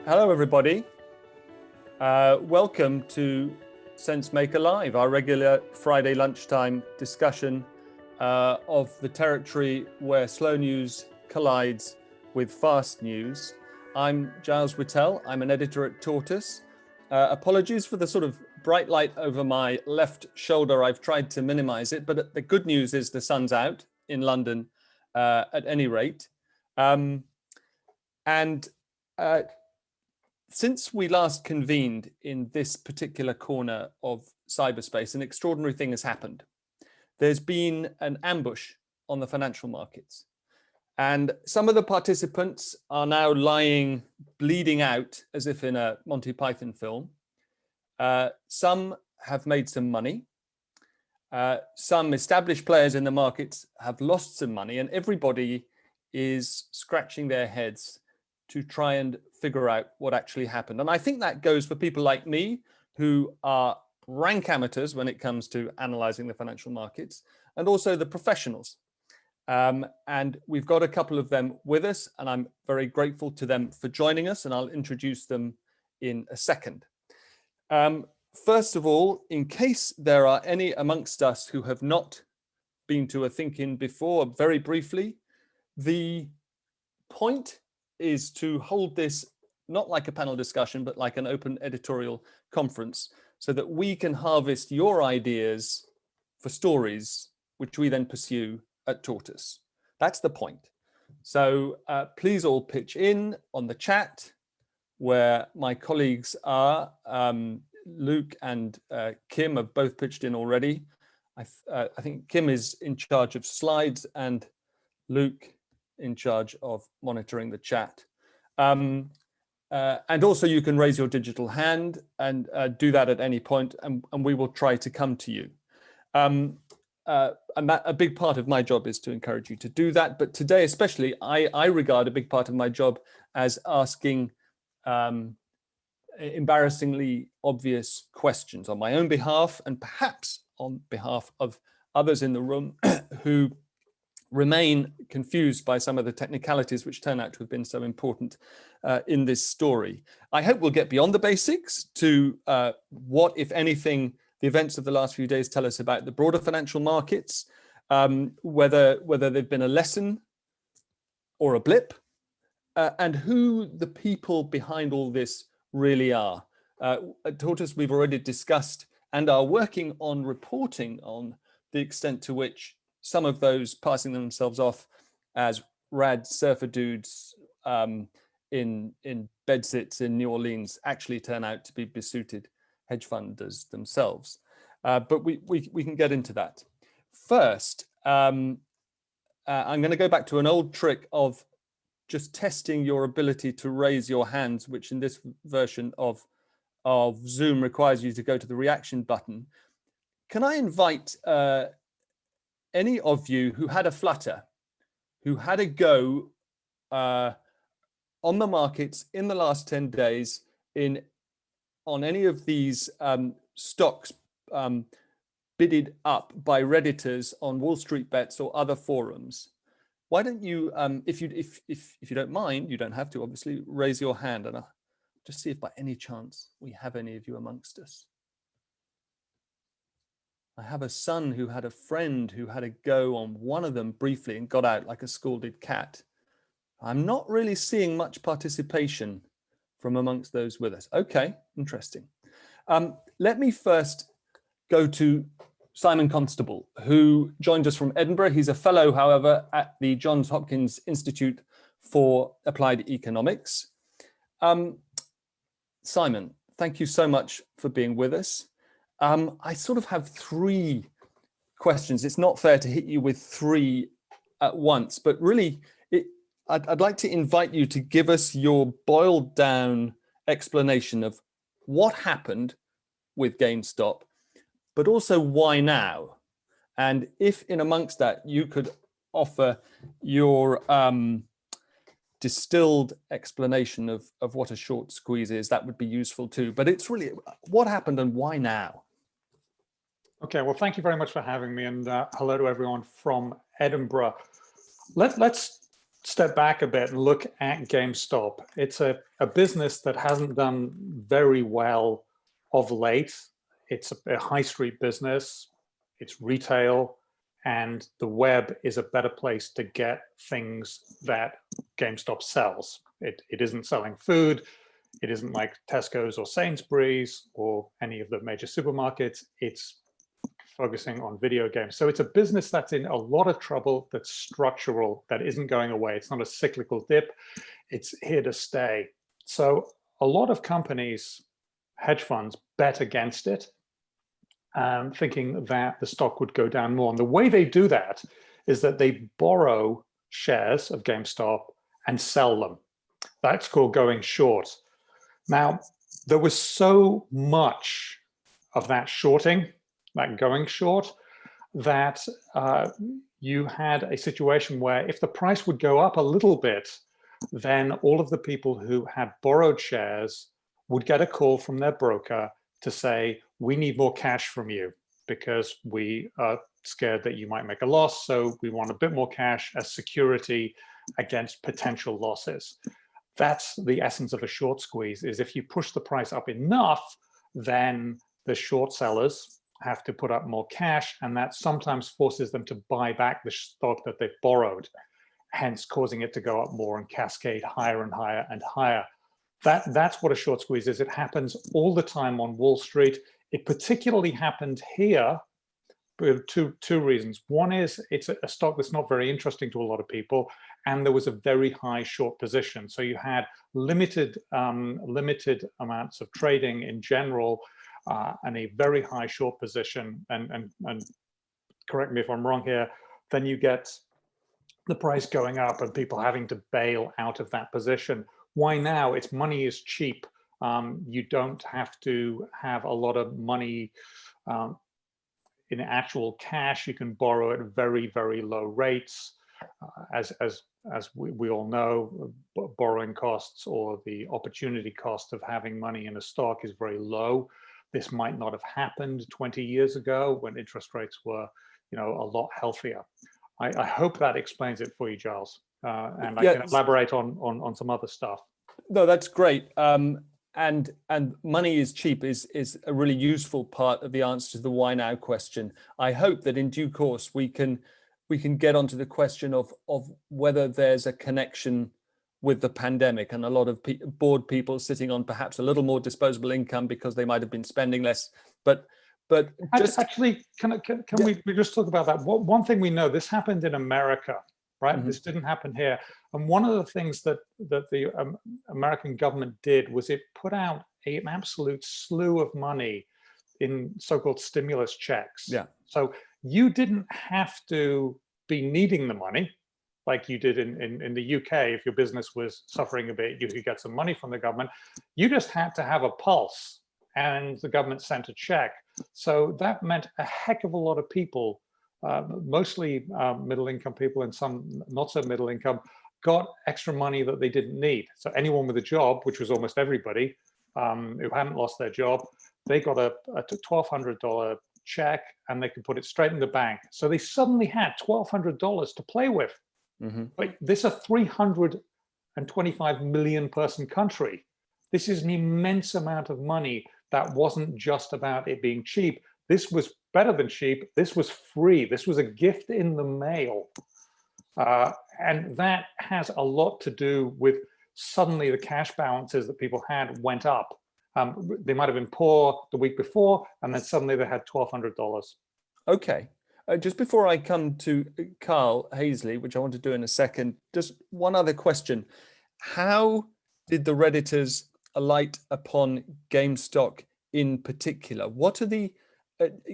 Hello, everybody. Welcome to Sensemaker Live, our regular Friday lunchtime discussion of the territory where slow news collides with fast news. I'm Giles Whittell. I'm an editor at Tortoise. Apologies for the sort of bright light over my left shoulder. I've tried to minimize it, but the good news is the sun's out in London at any rate. Since we last convened in this particular corner of cyberspace, an extraordinary thing has happened. There's been an ambush on the financial markets. And some of the participants are now lying, bleeding out, as if in a Monty Python film. Some have made some money. Some established players in the markets have lost some money, and everybody is scratching their heads to try and figure out what actually happened. And I think that goes for people like me, who are rank amateurs when it comes to analyzing the financial markets, and also the professionals. And we've got a couple of them with us, and I'm very grateful to them for joining us, and I'll introduce them in a second. First of all, in case there are any amongst us who have not been to a Think-In before, very briefly, the point is to hold this not like a panel discussion, but like an open editorial conference, so that we can harvest your ideas for stories, which we then pursue at Tortoise. That's the point. So please all pitch in on the chat, where my colleagues are. Luke and Kim have both pitched in already. I think Kim is in charge of slides and Luke in charge of monitoring the chat. And also you can raise your digital hand and do that at any point, and we will try to come to you. And that, a big part of my job is to encourage you to do that. But today especially, I regard a big part of my job as asking embarrassingly obvious questions on my own behalf, and perhaps on behalf of others in the room who remain confused by some of the technicalities which turn out to have been so important in this story. I hope we'll get beyond the basics to what, if anything, the events of the last few days tell us about the broader financial markets, whether they've been a lesson or a blip, and who the people behind all this really are. At Tortoise, we've already discussed and are working on reporting on the extent to which some of those passing themselves off as rad surfer dudes in bedsits in New Orleans actually turn out to be besuited hedge funders themselves. But we can get into that. First, I'm going to go back to an old trick of just testing your ability to raise your hands, which in this version of Zoom requires you to go to the reaction button. Can I invite any of you who had a flutter, who had a go on the markets in the last 10 days on any of these stocks bidded up by Redditors on Wall Street Bets or other forums? Why don't you, if you don't mind, you don't have to obviously, raise your hand, and I'll just see if by any chance we have any of you amongst us. I have a son who had a friend who had a go on one of them briefly and got out like a scalded cat. I'm not really seeing much participation from amongst those with us. Okay, interesting. Let me first go to Simon Constable, who joined us from Edinburgh. He's a fellow, however, at the Johns Hopkins Institute for Applied Economics. Simon, thank you so much for being with us. I sort of have three questions. It's not fair to hit you with three at once, but really, I'd like to invite you to give us your boiled down explanation of what happened with GameStop, but also why now? And if in amongst that, you could offer your distilled explanation of what a short squeeze is, that would be useful too. But it's really, what happened and why now? Okay, well, thank you very much for having me, and hello to everyone from Edinburgh. Let's step back a bit and look at GameStop, it's a business that hasn't done very well of late. It's a high street business, it's retail, and the web is a better place to get things that GameStop sells. It isn't selling food. It isn't like Tesco's or Sainsbury's or any of the major supermarkets. It's focusing on video games. So it's a business that's in a lot of trouble, that's structural, that isn't going away. It's not a cyclical dip. It's here to stay. So a lot of companies, hedge funds, bet against it, thinking that the stock would go down more. And the way they do that is that they borrow shares of GameStop and sell them. That's called going short. Now, there was so much of that shorting, that going short, that you had a situation where if the price would go up a little bit, then all of the people who had borrowed shares would get a call from their broker to say, we need more cash from you because we are scared that you might make a loss. So we want a bit more cash as security against potential losses. That's the essence of a short squeeze, is if you push the price up enough, then the short sellers have to put up more cash, and that sometimes forces them to buy back the stock that they've borrowed, hence causing it to go up more and cascade higher and higher and higher. That's what a short squeeze is. It happens all the time on Wall Street. It particularly happened here for two reasons. One is it's a stock that's not very interesting to a lot of people, and there was a very high short position. So you had limited amounts of trading in general, and a very high short position. And correct me if I'm wrong here, then you get the price going up and people having to bail out of that position. Why now? It's money is cheap. You don't have to have a lot of money in actual cash. You can borrow at very, very low rates. As we all know, borrowing costs or the opportunity cost of having money in a stock is very low. This might not have happened 20 years ago when interest rates were, a lot healthier. I hope that explains it for you, Giles. And I can elaborate on some other stuff. No, that's great. And money is cheap is a really useful part of the answer to the why now question. I hope that in due course we can get onto the question of whether there's a connection with the pandemic and a lot of bored people sitting on perhaps a little more disposable income because they might have been spending less. But just actually, can we just talk about that? One thing we know, this happened in America, right? Mm-hmm. This didn't happen here. And one of the things that the American government did was it put out an absolute slew of money in so-called stimulus checks. Yeah. So you didn't have to be needing the money like you did in the UK. If your business was suffering a bit, you could get some money from the government. You just had to have a pulse, and the government sent a check. So that meant a heck of a lot of people, mostly middle-income people and some not so middle income, got extra money that they didn't need. So anyone with a job, which was almost everybody who hadn't lost their job, they got a $1,200 check and they could put it straight in the bank. So they suddenly had $1,200 to play with. Mm-hmm. But this is a 325 million person country. This is an immense amount of money that wasn't just about it being cheap. This was better than cheap. This was free. This was a gift in the mail. And that has a lot to do with suddenly the cash balances that people had went up. They might have been poor the week before, and then suddenly they had $1,200. Okay. Just before I come to Carl Hazeley, which I want to do in a second, just one other question. How did the Redditors alight upon GameStop in particular? What are the,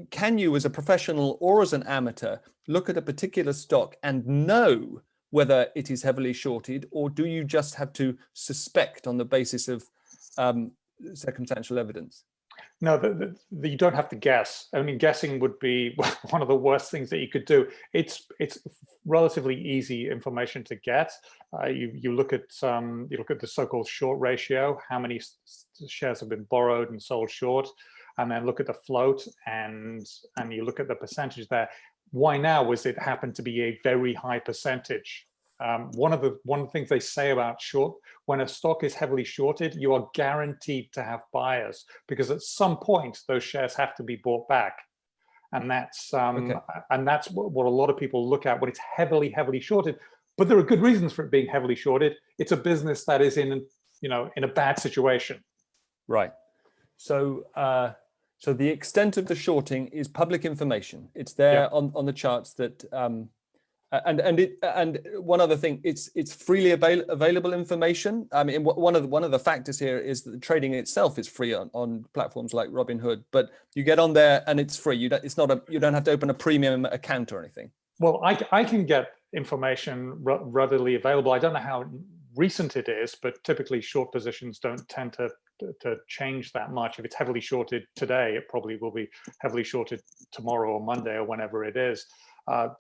can you as a professional or as an amateur look at a particular stock and know whether it is heavily shorted, or do you just have to suspect on the basis of circumstantial evidence? No, you don't have to guess. I mean, guessing would be one of the worst things that you could do. It's relatively easy information to get. You look at the so-called short ratio, how many shares have been borrowed and sold short, and then look at the float and you look at the percentage there. Why now was it happened to be a very high percentage One of the things they say about when a stock is heavily shorted, you are guaranteed to have buyers, because at some point those shares have to be bought back. And that's what a lot of people look at when it's heavily shorted. But there are good reasons for it being heavily shorted. It's a business that is in a bad situation. Right. So so the extent of the shorting is public information. It's there on the charts that and one other thing, it's freely available information. I mean, one of the factors here is that the trading itself is free on platforms like Robinhood, but you get on there and it's free. You don't have to open a premium account or anything. Well, I can get information readily available. I don't know how recent it is, but typically short positions don't tend to change that much. If it's heavily shorted today, it probably will be heavily shorted tomorrow or Monday or whenever it is.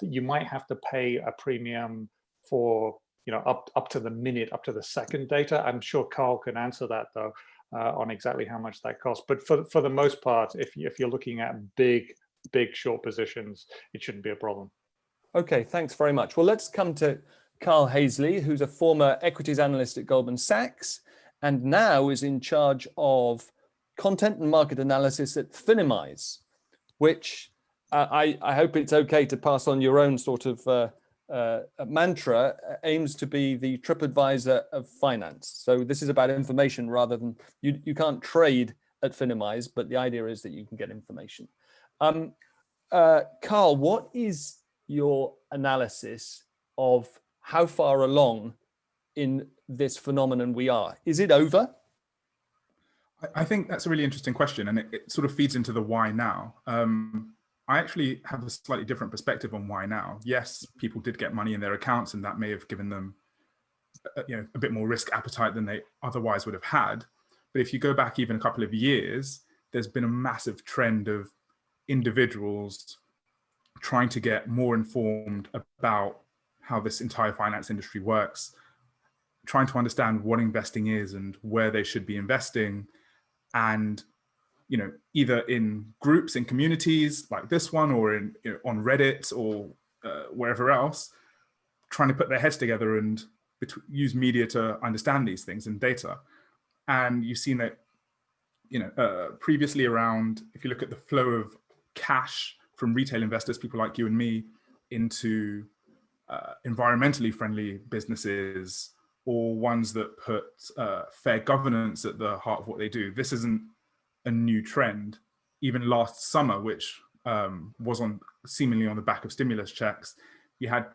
You might have to pay a premium for up to the minute, up to the second data. I'm sure Carl can answer that though, on exactly how much that costs. But for the most part, if you're looking at big short positions, it shouldn't be a problem. Okay, thanks very much. Well, let's come to Carl Hazeley, who's a former equities analyst at Goldman Sachs and now is in charge of content and market analysis at Finimize, which I hope it's okay to pass on your own sort of mantra, aims to be the TripAdvisor of finance. So this is about information rather than, you can't trade at Finimize, but the idea is that you can get information. Carl, what is your analysis of how far along in this phenomenon we are? Is it over? I think that's a really interesting question, and it sort of feeds into the why now. I actually have a slightly different perspective on why now. Yes, people did get money in their accounts, and that may have given them a bit more risk appetite than they otherwise would have had. But if you go back even a couple of years, there's been a massive trend of individuals trying to get more informed about how this entire finance industry works, trying to understand what investing is and where they should be investing, and either in groups, in communities like this one, or in on Reddit or wherever else, trying to put their heads together and use media to understand these things and data. And you've seen that previously around, if you look at the flow of cash from retail investors, people like you and me, into environmentally friendly businesses, or ones that put fair governance at the heart of what they do. This isn't a new trend. Even last summer, which was seemingly on the back of stimulus checks, you had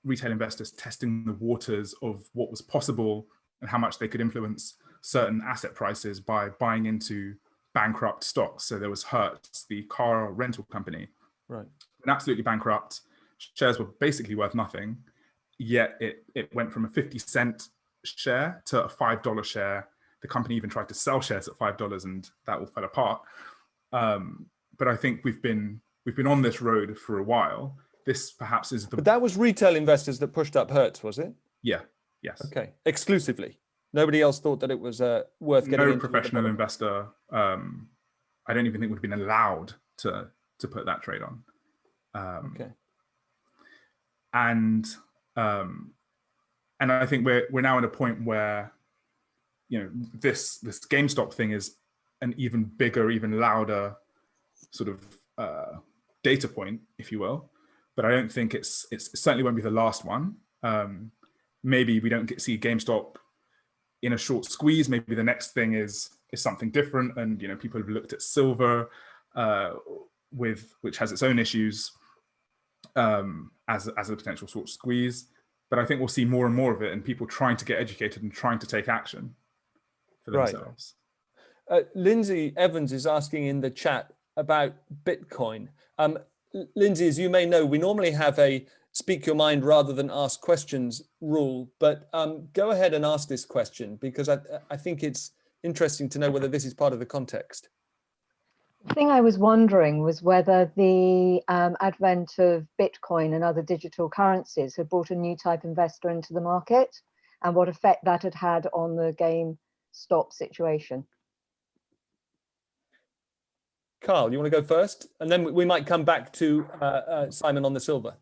retail investors testing the waters of what was possible and how much they could influence certain asset prices by buying into bankrupt stocks. So there was Hertz, the car rental company, right, and absolutely bankrupt. Shares were basically worth nothing, yet it went from a 50-cent share to a $5 share. The company even tried to sell shares at $5, and that all fell apart. But I think we've been on this road for a while. This perhaps is the. But that was retail investors that pushed up Hertz, was it? Yeah. Yes. Okay. Exclusively. Nobody else thought that it was worth getting into. No professional investor. I don't even think would have been allowed to put that trade on. Okay. And I think we're now at a point where this GameStop thing is an even bigger, even louder sort of data point, if you will. But I don't think it certainly won't be the last one. Maybe we don't see GameStop in a short squeeze. Maybe the next thing is something different, and people have looked at silver, which has its own issues, as a potential short squeeze. But I think we'll see more and more of it, and people trying to get educated and trying to take action for themselves. Right. Lindsay Evans is asking in the chat about Bitcoin. Lindsay, as you may know, we normally have a speak your mind rather than ask questions rule, but go ahead and ask this question, because I think it's interesting to know whether this is part of the context. The thing I was wondering was whether the advent of Bitcoin and other digital currencies had brought a new type investor into the market, and what effect that had had on the GameStop situation. Carl, you want to go first? And then we might come back to Simon on the silver.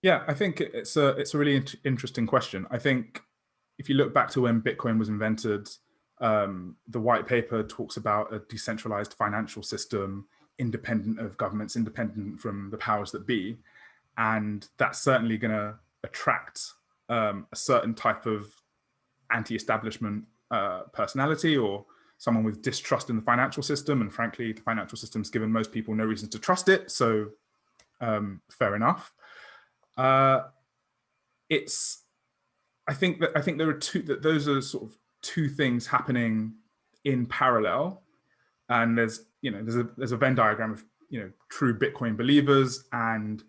Yeah, I think it's a really interesting question. I think if you look back to when Bitcoin was invented, the white paper talks about a decentralized financial system, independent of governments, independent from the powers that be. And that's certainly going to attract a certain type of anti-establishment personality, or someone with distrust in the financial system. And frankly, the financial system's given most people no reason to trust it. So fair enough. I think there are those are sort of two things happening in parallel, and there's a Venn diagram of true Bitcoin believers and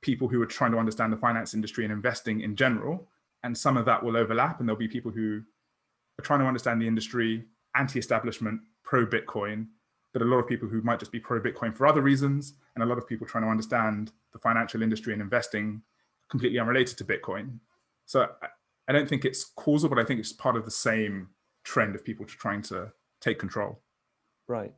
people who are trying to understand the finance industry and investing in general, and some of that will overlap, and there'll be people who are trying to understand the industry, anti-establishment, pro-Bitcoin, but a lot of people who might just be pro-Bitcoin for other reasons, and a lot of people trying to understand the financial industry and investing completely unrelated to Bitcoin. So I don't think it's causal, but I think it's part of the same trend of people trying to take control. Right.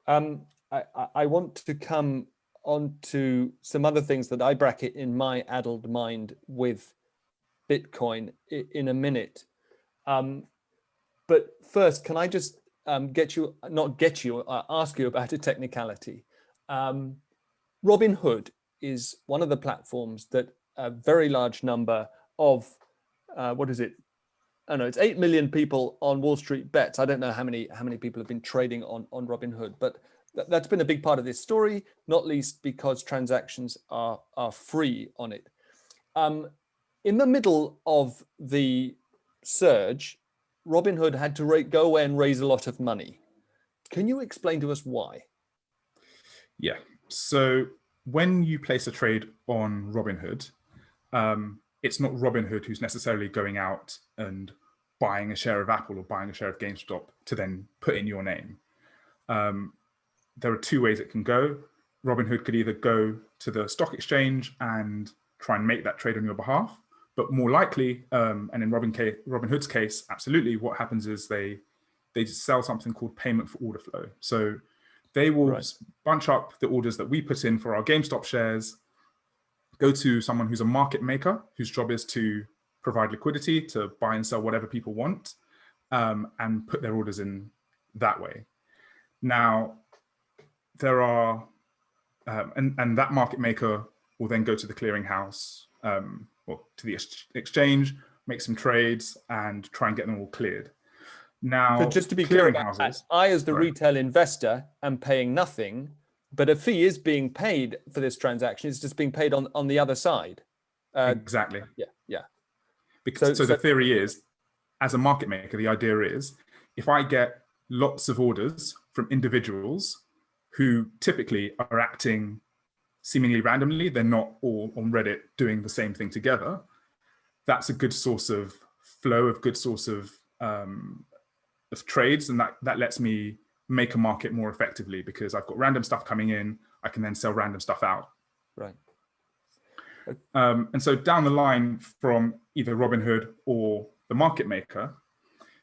I want to come on to some other things that I bracket in my addled mind with Bitcoin in a minute. But first, can I just ask you about a technicality? Robinhood is one of the platforms that a very large number of, what is it? I know it's 8 million people on Wall Street bets. I don't know how many people have been trading on Robinhood, but that's been a big part of this story, not least because transactions are free on it. In the middle of the surge, Robinhood had to go away and raise a lot of money. Can you explain to us why? Yeah. So when you place a trade on Robinhood, it's not Robinhood who's necessarily going out and buying a share of Apple or buying a share of GameStop to then put in your name. There are two ways it can go. Robinhood could either go to the stock exchange and try and make that trade on your behalf, but more likely, and in Robinhood's case, absolutely, what happens is they sell something called payment for order flow. So they will bunch up the orders that we put in for our GameStop shares, go to someone who's a market maker, whose job is to provide liquidity to buy and sell whatever people want, and put their orders in that way. Now, there are, and that market maker will then go to the clearinghouse, or to the exchange, make some trades and try and get them all cleared. Now, so just to be clear about that, I, as the retail investor, am paying nothing, but a fee is being paid for this transaction. It's just being paid on the other side. Exactly. Yeah. Because, so the theory is, as a market maker, the idea is, if I get lots of orders from individuals who typically are acting seemingly randomly, they're not all on Reddit doing the same thing together, that's a good source of flow, of good source of trades, and that lets me make a market more effectively because I've got random stuff coming in, I can then sell random stuff out. Right. And so down the line from either Robinhood or the market maker,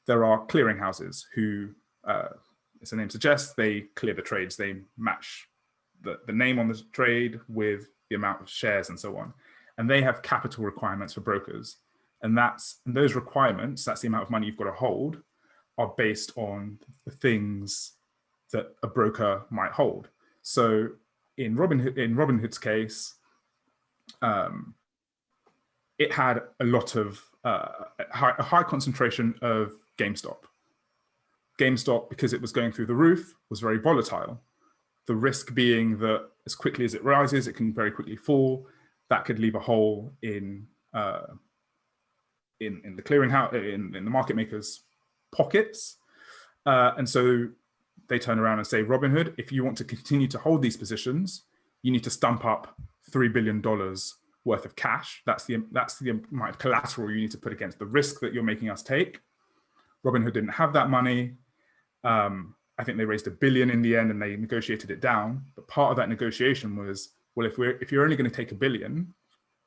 there are clearinghouses who, as the name suggests, they clear the trades, they match the name on the trade with the amount of shares and so on. And they have capital requirements for brokers. And those requirements, that's the amount of money you've got to hold, are based on the things that a broker might hold. So in Robinhood's case, it had a lot of a high concentration of GameStop. GameStop, because it was going through the roof, was very volatile. The risk being that as quickly as it rises, it can very quickly fall. That could leave a hole in the clearinghouse, in the market makers' pockets. And so they turn around and say, Robinhood, if you want to continue to hold these positions, you need to stump up $3 billion worth of cash. That's the amount of collateral you need to put against the risk that you're making us take. Robinhood didn't have that money. I think they raised $1 billion in the end and they negotiated it down. But part of that negotiation was, well, if you're only going to take $1 billion,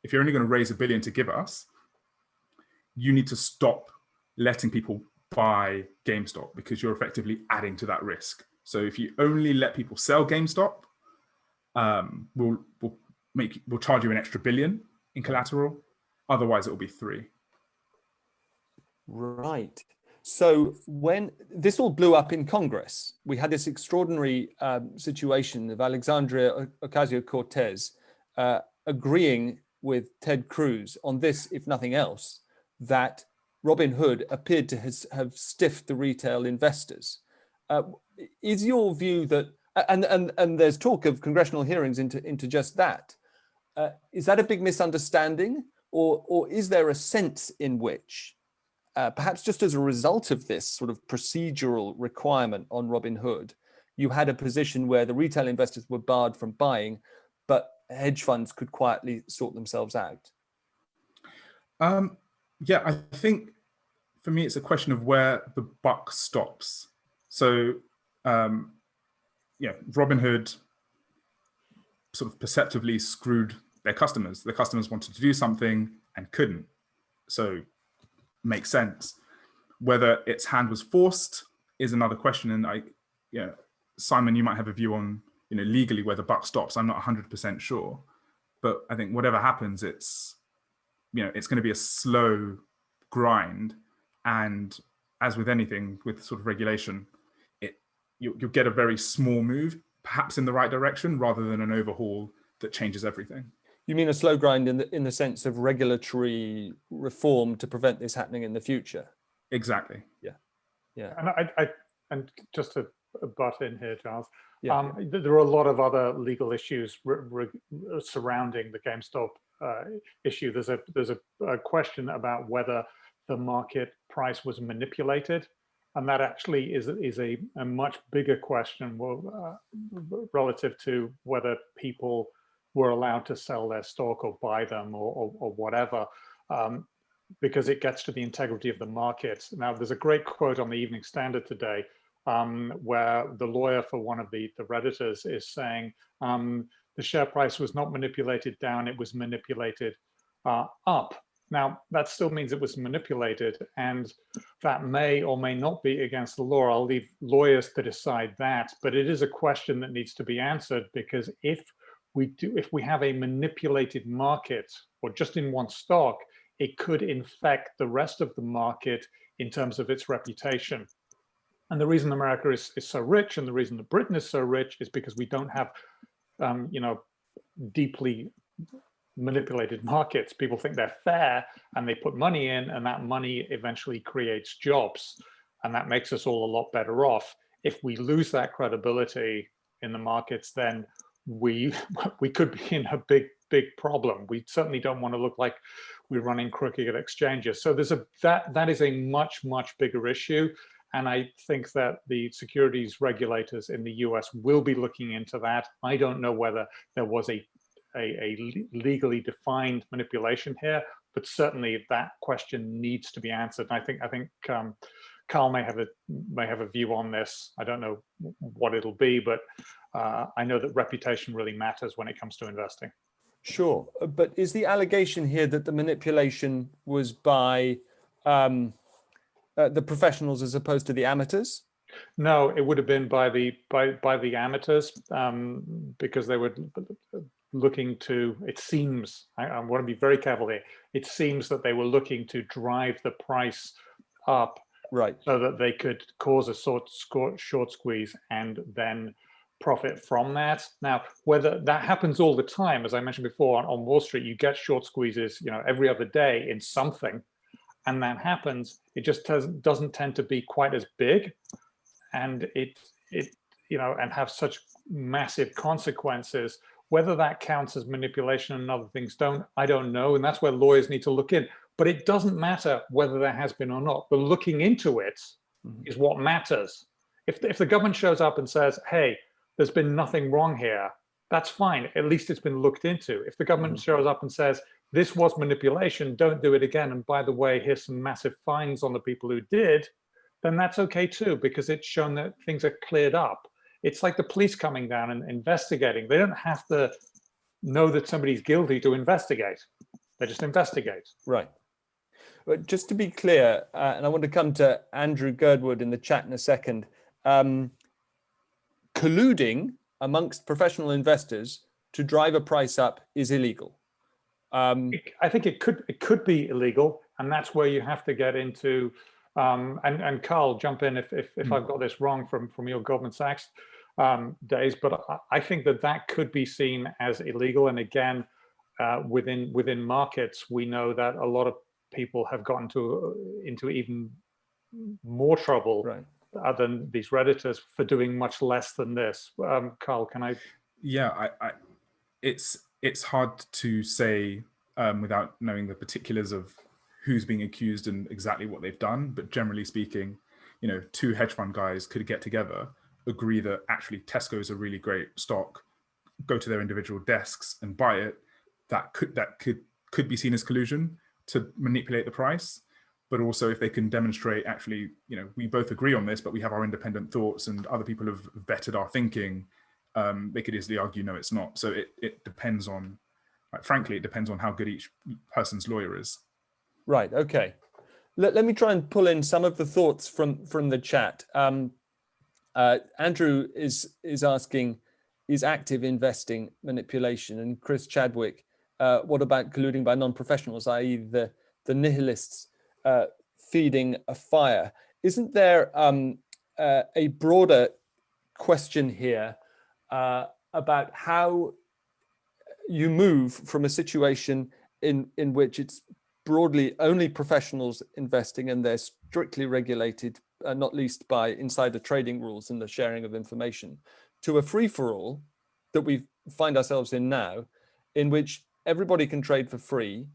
if you're only going to raise $1 billion to give us, you need to stop letting people buy GameStop because you're effectively adding to that risk. So if you only let people sell GameStop, we'll will charge you an extra $1 billion in collateral. Otherwise, it will be 3. Right. So when this all blew up in Congress, we had this extraordinary situation of Alexandria Ocasio-Cortez agreeing with Ted Cruz on this, if nothing else, that Robinhood appeared to have stiffed the retail investors. Is your view that, and there's talk of congressional hearings into just that, is that a big misunderstanding, or is there a sense in which perhaps just as a result of this sort of procedural requirement on Robinhood, you had a position where the retail investors were barred from buying, but hedge funds could quietly sort themselves out? Yeah, I think for me, it's a question of where the buck stops. So, yeah, Robinhood sort of perceptively screwed their customers. The customers wanted to do something and couldn't. So, makes sense. Whether its hand was forced is another question. And Simon, you might have a view on, legally where the buck stops. I'm not 100% sure, but I think whatever happens, it's going to be a slow grind. And as with anything with sort of regulation, you'll get a very small move, perhaps in the right direction, rather than an overhaul that changes everything. You mean a slow grind in the sense of regulatory reform to prevent this happening in the future? Exactly. Yeah. And just to butt in here, Giles, Yeah. there are a lot of other legal issues surrounding the GameStop issue. There's a question about whether the market price was manipulated, and that actually is a much bigger question relative to whether people were allowed to sell their stock or buy them or whatever, because it gets to the integrity of the market. Now, there's a great quote on the Evening Standard today where the lawyer for one of the Redditors is saying the share price was not manipulated down, it was manipulated up. Now, that still means it was manipulated, and that may or may not be against the law. I'll leave lawyers to decide that, but it is a question that needs to be answered, because if we have a manipulated market, or just in one stock, it could infect the rest of the market in terms of its reputation. And the reason America is so rich, and the reason that Britain is so rich, is because we don't have, deeply manipulated markets. People think they're fair, and they put money in, and that money eventually creates jobs, and that makes us all a lot better off. If we lose that credibility in the markets, then we could be in a big problem. We certainly don't want to look like we're running crooked exchanges. So there's that is a much bigger issue, and I think that the securities regulators in the US will be looking into that. I don't know whether there was a legally defined manipulation here, but certainly that question needs to be answered. And I think Carl may have a view on this. I don't know what it'll be, but I know that reputation really matters when it comes to investing. Sure, but is the allegation here that the manipulation was by the professionals as opposed to the amateurs? No, it would have been by the amateurs, because they were looking to, it seems, I want to be very careful here, it seems that they were looking to drive the price up, right, so that they could cause a short squeeze and then profit from that. Now, whether that happens all the time, as I mentioned before, on Wall Street, you get short squeezes, every other day in something, and that happens. It just doesn't tend to be quite as big, and it and have such massive consequences. Whether that counts as manipulation and other things I don't know, and that's where lawyers need to look in. But it doesn't matter whether there has been or not. The looking into it is what matters. If the government shows up and says, hey, there's been nothing wrong here, that's fine. At least it's been looked into. If the government shows up and says, this was manipulation, don't do it again, and by the way, here's some massive fines on the people who did, then that's okay too, because it's shown that things are cleared up. It's like the police coming down and investigating. They don't have to know that somebody's guilty to investigate. They just investigate. Right. But just to be clear, and I want to come to Andrew Girdwood in the chat in a second, colluding amongst professional investors to drive a price up is illegal. I think it could be illegal, and that's where you have to get into. And Carl, jump in if I've got this wrong from your Goldman Sachs days. But I think that could be seen as illegal. And again, within markets, we know that a lot of people have gotten into even more trouble than these Redditors for doing much less than this. Carl, can I? Yeah, it's hard to say without knowing the particulars of who's being accused and exactly what they've done. But generally speaking, you know, two hedge fund guys could get together, agree that actually Tesco's a really great stock, go to their individual desks and buy it. That could be seen as collusion to manipulate the price. But also if they can demonstrate actually, you know, we both agree on this, but we have our independent thoughts and other people have vetted our thinking, they could easily argue, no, it's not. So it depends on, like, frankly, it depends on how good each person's lawyer is. Right, okay. Let me try and pull in some of the thoughts from the chat. Andrew is asking, is active investing manipulation? And Chris Chadwick, what about colluding by non-professionals, i.e. the nihilists feeding a fire? Isn't there a broader question here about how you move from a situation in which it's broadly only professionals investing and they're strictly regulated, not least by insider trading rules and the sharing of information, to a free-for-all that we find ourselves in now, in which everybody can trade for free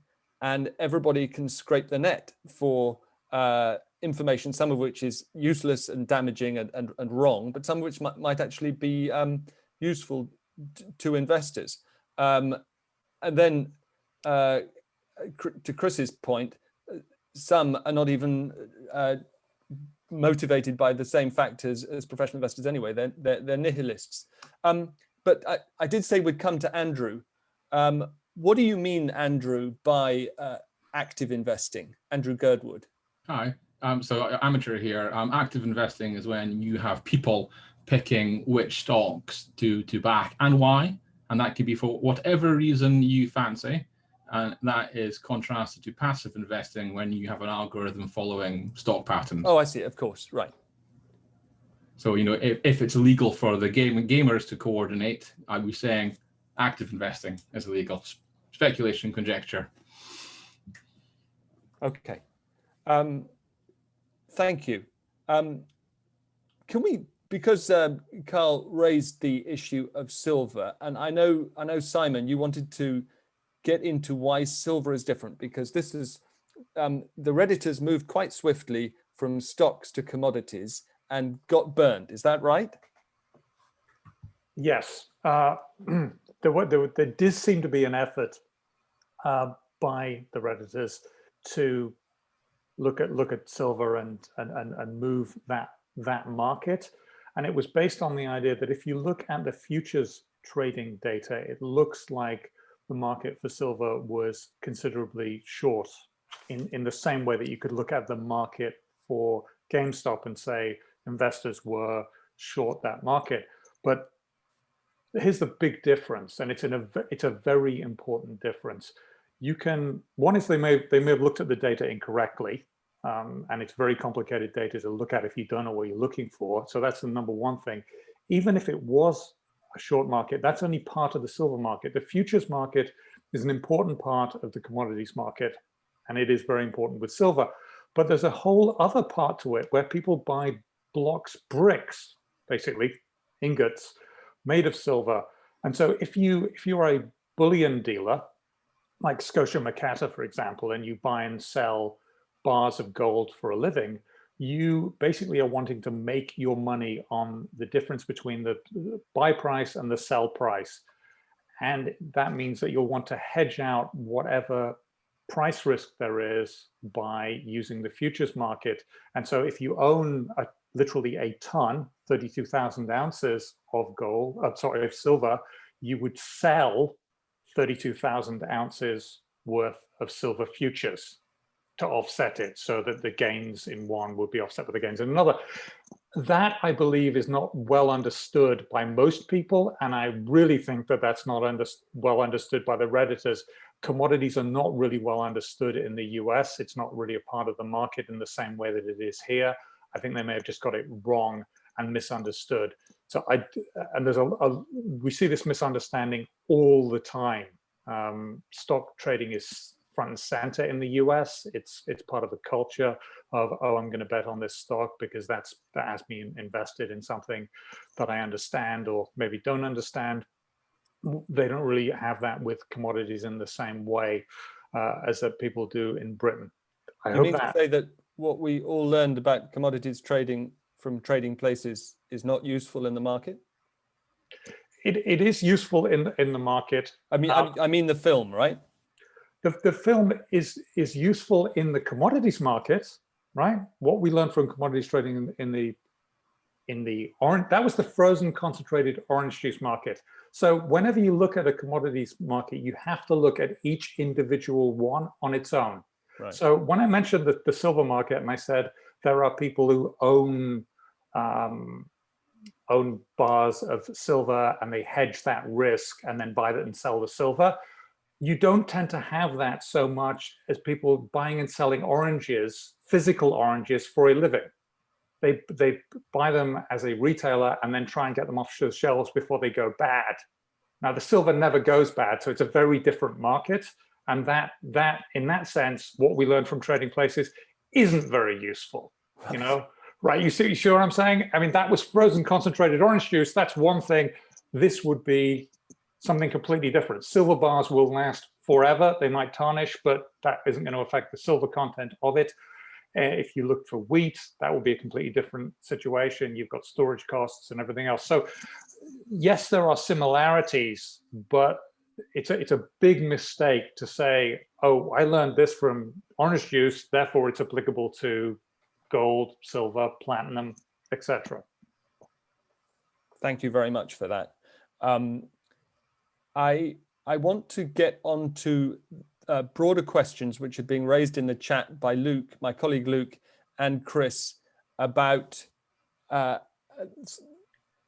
and everybody can scrape the net for information, some of which is useless and damaging and wrong, but some of which might actually be useful to investors. And then to Chris's point, some are not even motivated by the same factors as professional investors anyway. They're nihilists. But I did say we'd come to Andrew. What do you mean, Andrew, by active investing? Andrew Girdwood. Hi. So amateur here. Active investing is when you have people picking which stocks to back and why, and that could be for whatever reason you fancy. And that is contrasted to passive investing when you have an algorithm following stock patterns. Oh, I see. Of course, right. So, you know, if it's illegal for the gamers to coordinate, I was saying active investing is illegal. Speculation, conjecture. Okay. Thank you. Can we, because Carl raised the issue of silver, and I know Simon, you wanted to get into why silver is different, because this is the Redditors moved quite swiftly from stocks to commodities and got burned. Is that right? Yes. There did seem to be an effort by the Redditors to look at silver and move that market. And it was based on the idea that if you look at the futures trading data, it looks like the market for silver was considerably short in the same way that you could look at the market for GameStop and say investors were short that market. But here's the big difference, and it's a very important difference. One is they may have looked at the data incorrectly, and it's very complicated data to look at if you don't know what you're looking for. So that's the number one thing. Even if it was a short market, that's only part of the silver market. The futures market is an important part of the commodities market, and it is very important with silver. But there's a whole other part to it where people buy bricks, basically ingots made of silver. And so if you're a bullion dealer, like Scotia Mercator, for example, and you buy and sell bars of gold for a living, you basically are wanting to make your money on the difference between the buy price and the sell price. And that means that you'll want to hedge out whatever price risk there is by using the futures market. And so if you own literally a ton, 32,000 ounces of of silver, you would sell 32,000 ounces worth of silver futures to offset it, so that the gains in one would be offset by the gains in another. That, I believe, is not well understood by most people, and I really think that that's not well understood by the Redditors. Commodities are not really well understood in the US. It's not really a part of the market in the same way that it is here. I think they may have just got it wrong and misunderstood. So there's we see this misunderstanding all the time. Stock trading is front and center in the US. It's part of the culture of, oh, I'm going to bet on this stock because that has me invested in something that I understand or maybe don't understand. They don't really have that with commodities in the same way as that people do in Britain. You mean to say that what we all learned about commodities trading from Trading Places is not useful in the market? It is useful in the market. I mean the film, right? The film is useful in the commodities market, right? What we learned from commodities trading in the orange, that was the frozen concentrated orange juice market. So whenever you look at a commodities market, you have to look at each individual one on its own. Right. So when I mentioned the silver market, and I said there are people who own bars of silver and they hedge that risk and then buy that and sell the silver. You don't tend to have that so much as people buying and selling oranges, physical oranges, for a living. They buy them as a retailer and then try and get them off the shelves before they go bad. Now the silver never goes bad, so it's a very different market. And that in that sense, what we learned from Trading Places isn't very useful, you know? Right, you see what I'm saying? I mean, that was frozen concentrated orange juice. That's one thing. This would be something completely different. Silver bars will last forever. They might tarnish, but that isn't going to affect the silver content of it. If you look for wheat, that will be a completely different situation. You've got storage costs and everything else. So yes, there are similarities, but it's a big mistake to say, oh, I learned this from orange juice, therefore it's applicable to gold, silver, platinum, etc. Thank you very much for that. I want to get on to broader questions which are being raised in the chat by Luke, my colleague Luke, and Chris about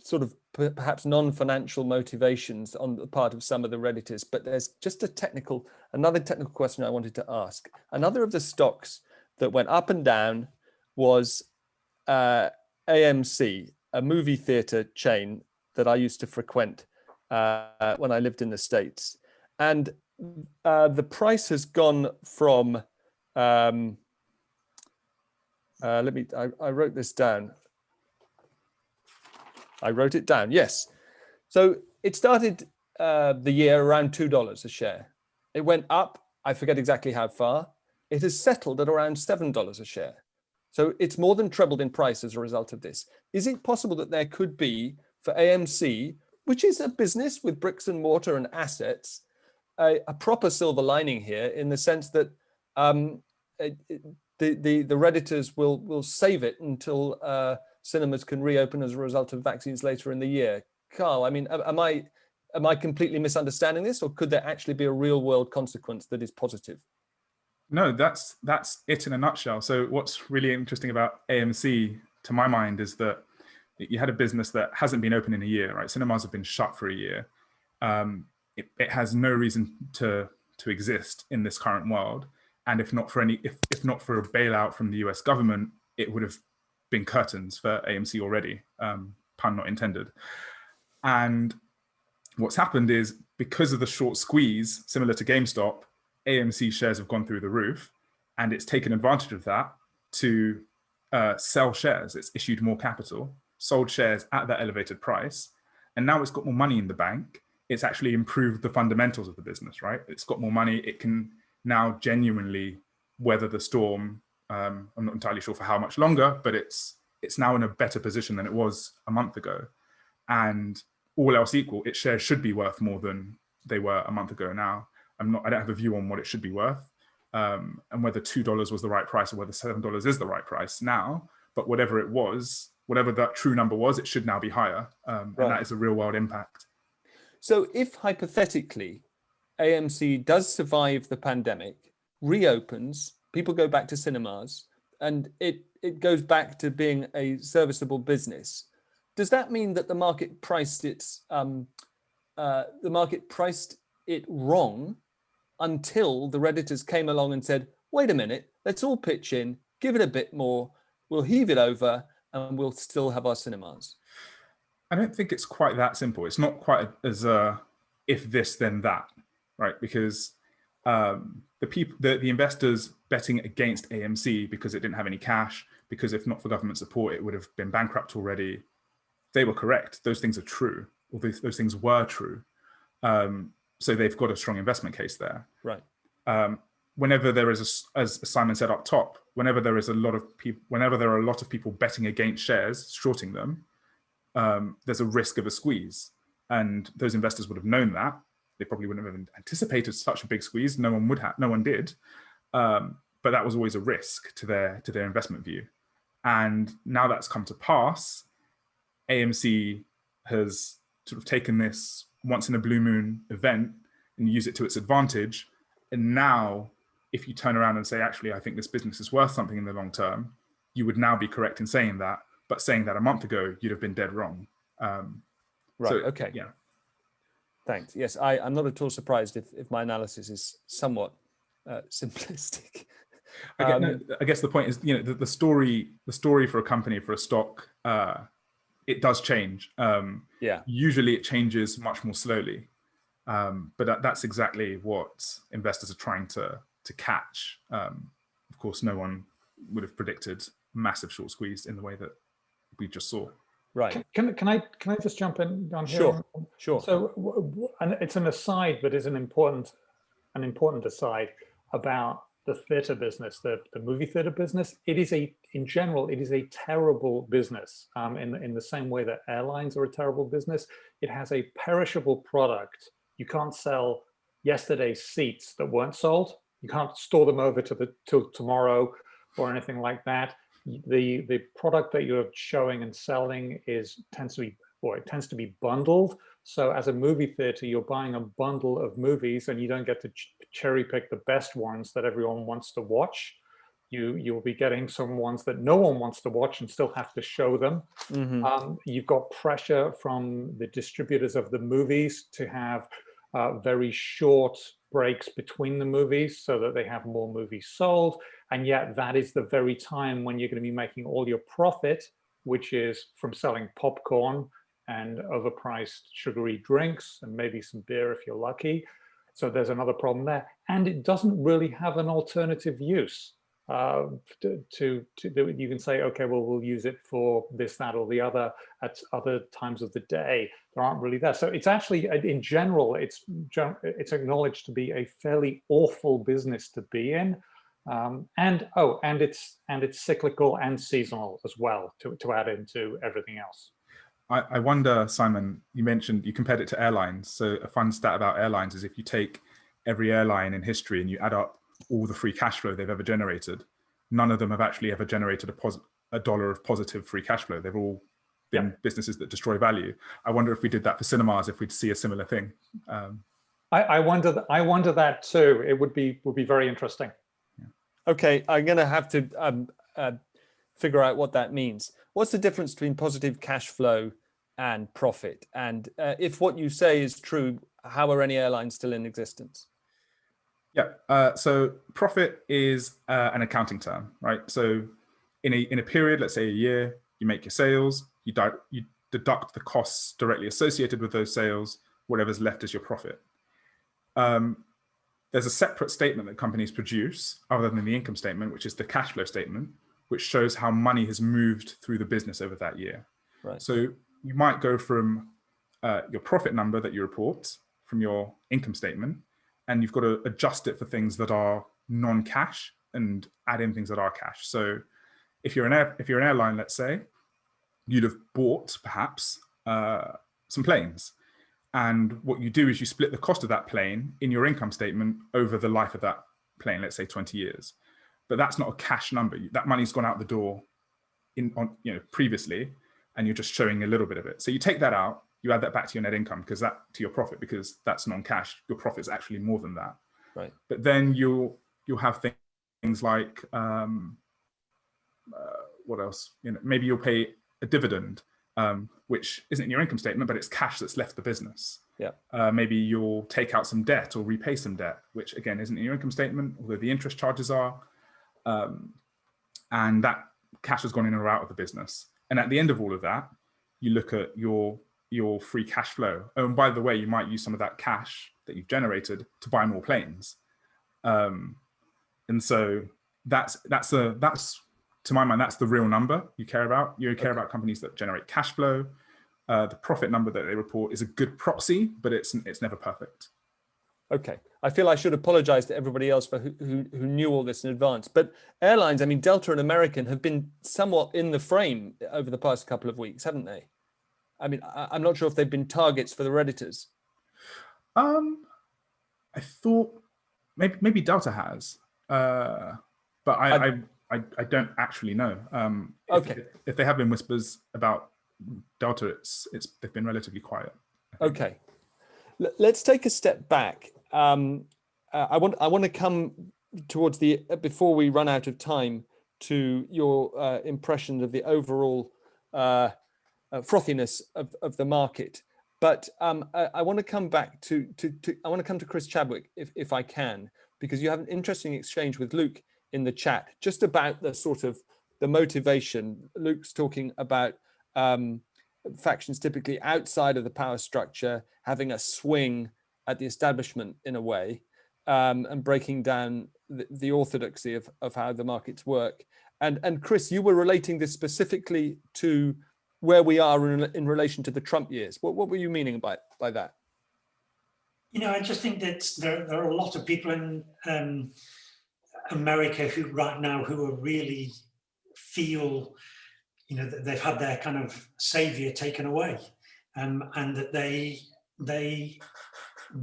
sort of perhaps non-financial motivations on the part of some of the Redditors. But there's just another technical question I wanted to ask. Another of the stocks that went up and down was AMC, a movie theater chain that I used to frequent when I lived in the States. And the price has gone from, I wrote this down. I wrote it down, yes. So it started the year around $2 a share. It went up, I forget exactly how far. It has settled at around $7 a share. So it's more than trebled in price as a result of this. Is it possible that there could be, for AMC, which is a business with bricks and mortar and assets, a proper silver lining here in the sense that the Redditors will save it until cinemas can reopen as a result of vaccines later in the year? Carl, I mean, am I completely misunderstanding this, or could there actually be a real world consequence that is positive? No, that's it in a nutshell. So what's really interesting about AMC, to my mind, is that you had a business that hasn't been open in a year, right? Cinemas have been shut for a year. It has no reason to exist in this current world. And if not for a bailout from the US government, it would have been curtains for AMC already, pun not intended. And what's happened is, because of the short squeeze, similar to GameStop, AMC shares have gone through the roof, and it's taken advantage of that to sell shares. It's issued more capital, sold shares at that elevated price, and now it's got more money in the bank. It's actually improved the fundamentals of the business, right? It's got more money. It can now genuinely weather the storm. I'm not entirely sure for how much longer, but it's now in a better position than it was a month ago. And all else equal, its shares should be worth more than they were a month ago now. I don't have a view on what it should be worth, and whether $2 was the right price or whether $7 is the right price now. But whatever it was, whatever that true number was, it should now be higher. And that is a real world impact. So if hypothetically AMC does survive the pandemic, reopens, people go back to cinemas, and it goes back to being a serviceable business. Does that mean that the market priced it wrong until the Redditors came along and said, wait a minute, let's all pitch in, give it a bit more, we'll heave it over, and we'll still have our cinemas? I don't think it's quite that simple. It's not quite as if this then that, right? Because the investors betting against AMC because it didn't have any cash, because if not for government support, it would have been bankrupt already. They were correct. Those things are true. Or those things were true. So they've got a strong investment case there. Right. Whenever there is, as Simon said up top, whenever there are a lot of people betting against shares, shorting them, there's a risk of a squeeze. And those investors would have known that. They probably wouldn't have anticipated such a big squeeze. No one did. But that was always a risk to their investment view. And now that's come to pass, AMC has sort of taken this once in a blue moon event and use it to its advantage. And now, if you turn around and say, actually, I think this business is worth something in the long term, you would now be correct in saying that. But saying that a month ago, you'd have been dead wrong. Right. So, okay. Yeah. Thanks. Yes, I'm not at all surprised if my analysis is somewhat simplistic. I guess the point is, the story for a company, for a stock, it does change. Yeah. Usually it changes much more slowly. But that's exactly what investors are trying to catch. Of course, no one would have predicted massive short squeeze in the way that we just saw. Right. Can I just jump in on here? Sure. So, and it's an aside, but is an important aside about the theatre business, the movie theatre business. In general, it is a terrible business. In the same way that airlines are a terrible business, it has a perishable product. You can't sell yesterday's seats that weren't sold. You can't store them over till tomorrow or anything like that. The product that you're showing and selling tends to be bundled. So as a movie theater, you're buying a bundle of movies and you don't get to cherry pick the best ones that everyone wants to watch. You'll be getting some ones that no one wants to watch and still have to show them. Mm-hmm. You've got pressure from the distributors of the movies to have very short breaks between the movies so that they have more movies sold. And yet that is the very time when you're going to be making all your profit, which is from selling popcorn and overpriced sugary drinks and maybe some beer if you're lucky. So there's another problem there. And it doesn't really have an alternative use. You can say, okay, well, we'll use it for this, that, or the other at other times of the day. There aren't really there. So it's actually, in general, it's acknowledged to be a fairly awful business to be in. And it's cyclical and seasonal as well, to add into everything else. I wonder, Simon, you compared it to airlines. So a fun stat about airlines is if you take every airline in history and you add up all the free cash flow they've ever generated, none of them have actually ever generated a dollar of positive free cash flow. They've all been businesses that destroy value. I wonder if we did that for cinemas, if we'd see a similar thing. I wonder that too. It would be very interesting. Yeah. Okay, I'm going to have to figure out what that means. What's the difference between positive cash flow and profit? And if what you say is true, how are any airlines still in existence? Yeah, so profit is an accounting term, right? So in a period, let's say a year, you make your sales, you deduct the costs directly associated with those sales, whatever's left is your profit. There's a separate statement that companies produce other than the income statement, which is the cash flow statement, which shows how money has moved through the business over that year. Right. So you might go from your profit number that you report from your income statement, and you've got to adjust it for things that are non-cash and add in things that are cash. So if you're an airline, let's say, you'd have bought perhaps some planes. And what you do is you split the cost of that plane in your income statement over the life of that plane, let's say 20 years. But that's not a cash number. That money's gone out the door previously, and you're just showing a little bit of it. So you take that out, you add that back to your net income to your profit, because that's non-cash. Your profit is actually more than that. Right. But then you'll have things like what else? Maybe you'll pay a dividend, which isn't in your income statement, but it's cash that's left the business. Yeah. Maybe you'll take out some debt or repay some debt, which again isn't in your income statement, although the interest charges are. And that cash has gone in or out of the business. And at the end of all of that, you look at your free cash flow. Oh, and by the way, you might use some of that cash that you've generated to buy more planes. And so that's to my mind, that's the real number you care about. You care about companies that generate cash flow. The profit number that they report is a good proxy, but it's never perfect. Okay, I feel I should apologize to everybody else for who knew all this in advance. But airlines, I mean, Delta and American have been somewhat in the frame over the past couple of weeks, haven't they? I mean, I'm not sure if they've been targets for the Redditors. I thought maybe Delta has, but I don't actually know. If there have been whispers about Delta, they've been relatively quiet. Okay, let's take a step back. I want to come towards before we run out of time to your impression of the overall frothiness of the market. But I want to come back I want to come to Chris Chadwick if I can, because you have an interesting exchange with Luke in the chat just about the sort of the motivation. Luke's talking about factions typically outside of the power structure having a swing at the establishment in a way, and breaking down the orthodoxy of how the markets work. And Chris, you were relating this specifically to where we are in relation to the Trump years. What were you meaning by that? I just think that there are a lot of people in America who right now who really feel, that they've had their kind of savior taken away, and that they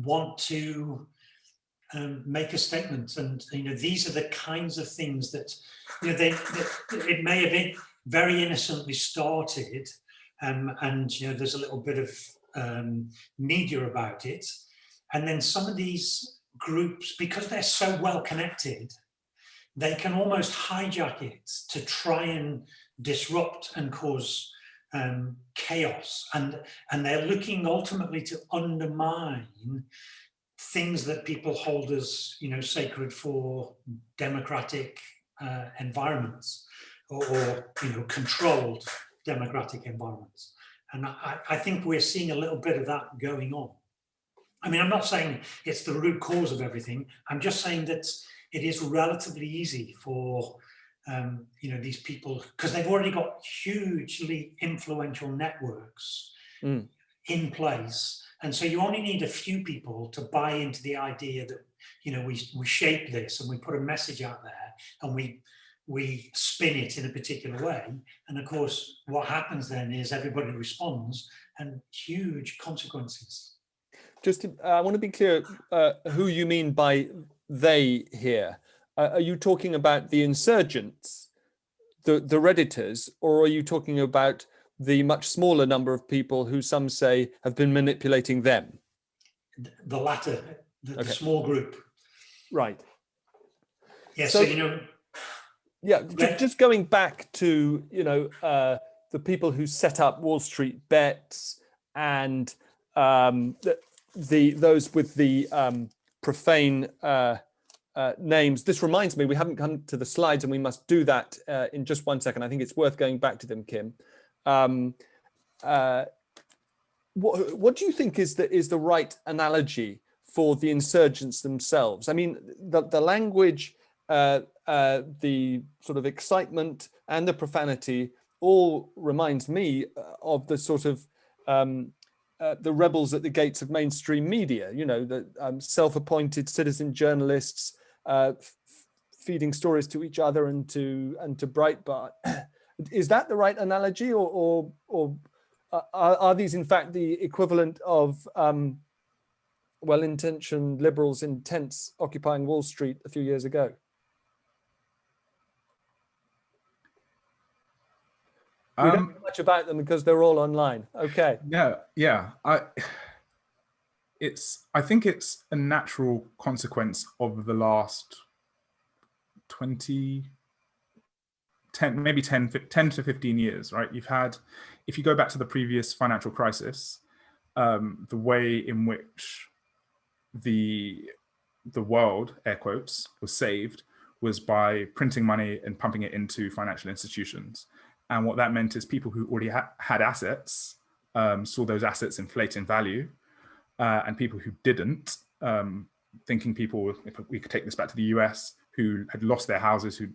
want to make a statement. And these are the kinds of things that it may have been very innocently started, and there's a little bit of media about it, and then some of these groups, because they're so well connected, they can almost hijack it to try and disrupt and cause chaos, and they're looking ultimately to undermine things that people hold as sacred for democratic environments, or controlled democratic environments. And I think we're seeing a little bit of that going on. I mean, I'm not saying it's the root cause of everything. I'm just saying that it is relatively easy for these people, because they've already got hugely influential networks in place, and so you only need a few people to buy into the idea that we shape this and we put a message out there and we spin it in a particular way, and of course what happens then is everybody responds, and huge consequences. I want to be clear who you mean by they here. Are you talking about the insurgents, the Redditors, or are you talking about the much smaller number of people who some say have been manipulating them? The latter, the small group. Right. Yeah, so yeah, just going back to, the people who set up Wall Street bets and those with the profane names. This reminds me, we haven't come to the slides, and we must do that in just 1 second. I think it's worth going back to them, Kim. What do you think is the right analogy for the insurgents themselves? I mean, the language, the sort of excitement and the profanity all reminds me of the sort of the rebels at the gates of mainstream media, the self-appointed citizen journalists feeding stories to each other and to Breitbart. Is that the right analogy, or are these in fact the equivalent of well-intentioned liberals in tents occupying Wall Street a few years ago? We don't know much about them because they're all online. Okay. Yeah. I think it's a natural consequence of the last 10 maybe 10 to 15 years, right? You've had, if you go back to the previous financial crisis, the way in which the world, air quotes, was saved was by printing money and pumping it into financial institutions. And what that meant is people who already had assets saw those assets inflate in value, and people who didn't, thinking people, if we could take this back to the US, who had lost their houses, who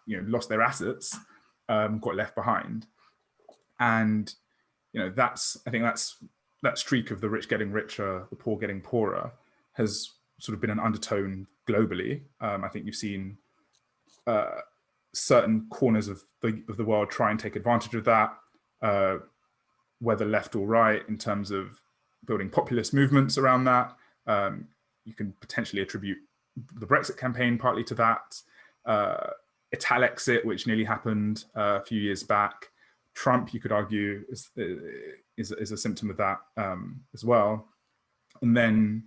lost their assets, got left behind. And I think that streak of the rich getting richer, the poor getting poorer, has sort of been an undertone globally. I think you've seen certain corners of the world try and take advantage of that, whether left or right, in terms of building populist movements around that. You can potentially attribute the Brexit campaign partly to that. Italexit, which nearly happened a few years back. Trump, you could argue, is a symptom of that as well. And then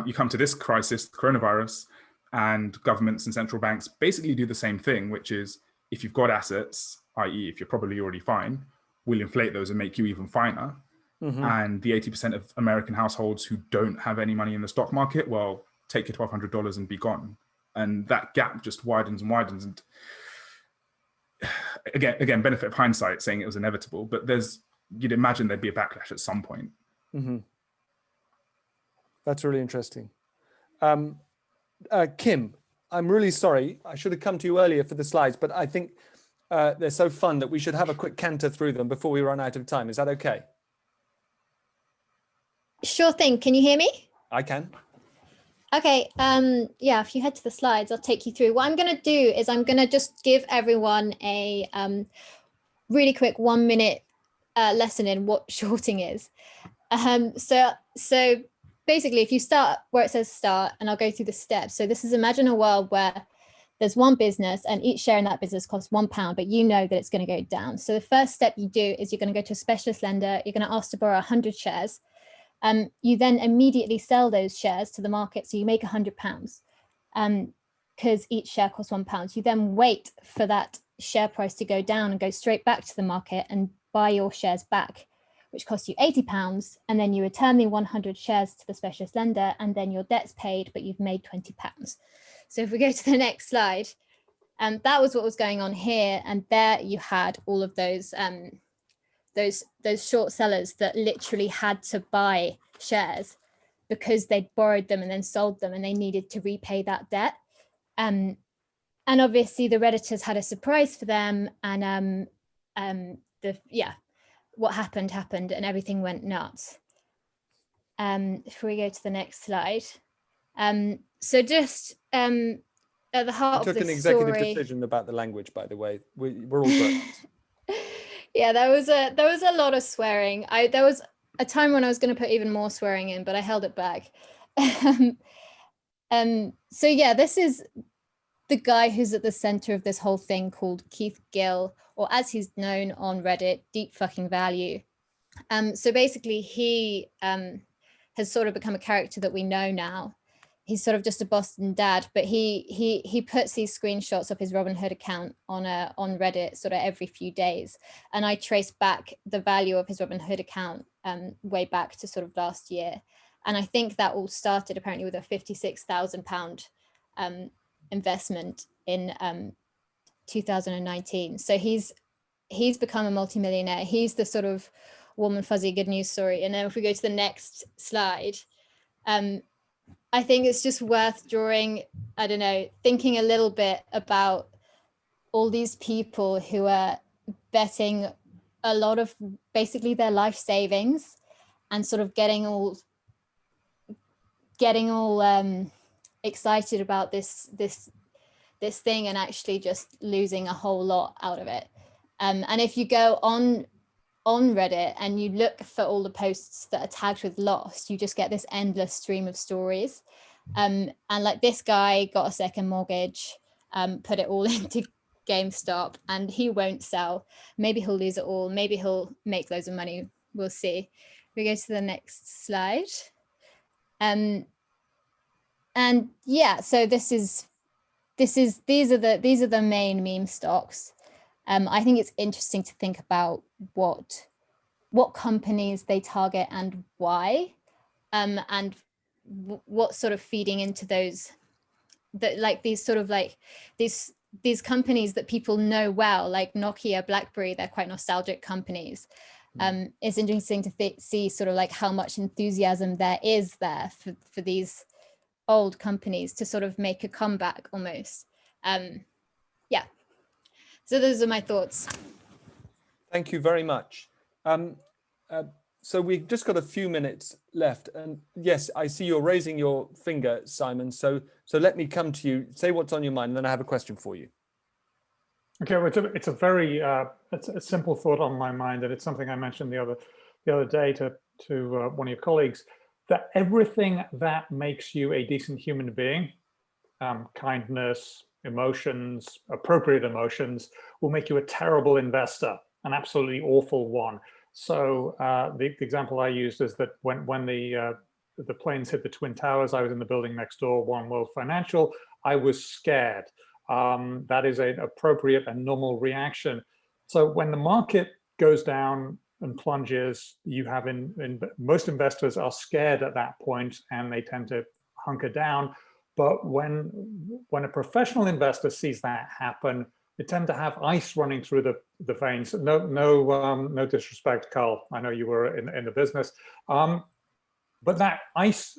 you come to this crisis, the coronavirus, and governments and central banks basically do the same thing, which is, if you've got assets, i.e. if you're probably already fine, we'll inflate those and make you even finer. Mm-hmm. And the 80% of American households who don't have any money in the stock market, well, take your $1,200 and be gone. And that gap just widens and widens. And again, benefit of hindsight, saying it was inevitable, but you'd imagine there'd be a backlash at some point. Mm-hmm. That's really interesting. Kim, I'm really sorry. I should have come to you earlier for the slides, but I think they're so fun that we should have a quick canter through them before we run out of time. Is that okay? Sure thing. Can you hear me? I can. Okay. Yeah, if you head to the slides, I'll take you through. What I'm going to do is I'm going to just give everyone a really quick 1 minute lesson in what shorting is. So basically, if you start where it says start, and I'll go through the steps. So this is, imagine a world where there's one business and each share in that business costs £1, but you know that it's going to go down. So the first step you do is you're going to go to a specialist lender. You're going to ask to borrow 100 shares. You then immediately sell those shares to the market. So you make £100 because each share costs £1. You then wait for that share price to go down and go straight back to the market and buy your shares back, which costs you £80. And then you return the 100 shares to the specialist lender, and then your debt's paid, but you've made £20. So if we go to the next slide, that was what was going on here. And there you had all of those short sellers that literally had to buy shares because they'd borrowed them and then sold them, and they needed to repay that debt. And obviously the Redditors had a surprise for them, and what happened and everything went nuts. If we go to the next slide. So just at the heart of the story. You took an executive decision about the language, by the way. We're all good. Yeah, there was a lot of swearing. There was a time when I was going to put even more swearing in, but I held it back. So yeah, this is the guy who's at the center of this whole thing, called Keith Gill, or as he's known on Reddit, Deep Fucking Value. So basically he has sort of become a character that we know now. He's sort of just a Boston dad, but he puts these screenshots of his Robinhood account on Reddit sort of every few days. And I traced back the value of his Robinhood account way back to sort of last year. And I think that all started apparently with a £56,000 investment in 2019. So he's become a multimillionaire. He's the sort of warm and fuzzy good news story. And then if we go to the next slide, I think it's just worth thinking a little bit about all these people who are betting a lot of basically their life savings and sort of getting all excited about this thing and actually just losing a whole lot out of it. And if you go on Reddit and you look for all the posts that are tagged with lost, you just get this endless stream of stories. And like this guy got a second mortgage, put it all into GameStop, and he won't sell. Maybe he'll lose it all. Maybe he'll make loads of money. We'll see. We go to the next slide. And yeah, so these are the main meme stocks. I think it's interesting to think about what companies they target and why, and what's sort of feeding into those, that like these sort of like these companies that people know well, like Nokia, BlackBerry, they're quite nostalgic companies. It's interesting to see sort of like how much enthusiasm there is there for these old companies to sort of make a comeback almost. Yeah, so those are my thoughts. Thank you very much. So we've just got a few minutes left, and yes, I see you're raising your finger, Simon. So let me come to you. Say what's on your mind, and then I have a question for you. Okay, well, it's a very it's a simple thought on my mind, and it's something I mentioned the other day to one of your colleagues, that everything that makes you a decent human being, kindness, emotions, appropriate emotions, will make you a terrible investor, an absolutely awful one. So the example I used is that when the planes hit the Twin Towers, I was in the building next door, One World Financial, I was scared. That is an appropriate and normal reaction. So when the market goes down and plunges, you have most investors are scared at that point and they tend to hunker down. But when a professional investor sees that happen, they tend to have ice running through the veins. No disrespect, Carl. I know you were in the business, but that ice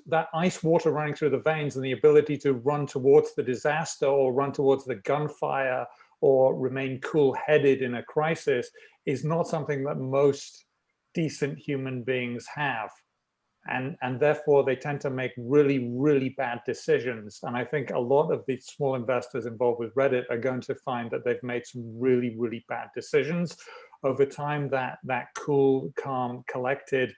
water running through the veins and the ability to run towards the disaster or run towards the gunfire or remain cool-headed in a crisis is not something that most decent human beings have. And therefore they tend to make really, really bad decisions. And I think a lot of the small investors involved with Reddit are going to find that they've made some really, really bad decisions over time. That cool, calm, collected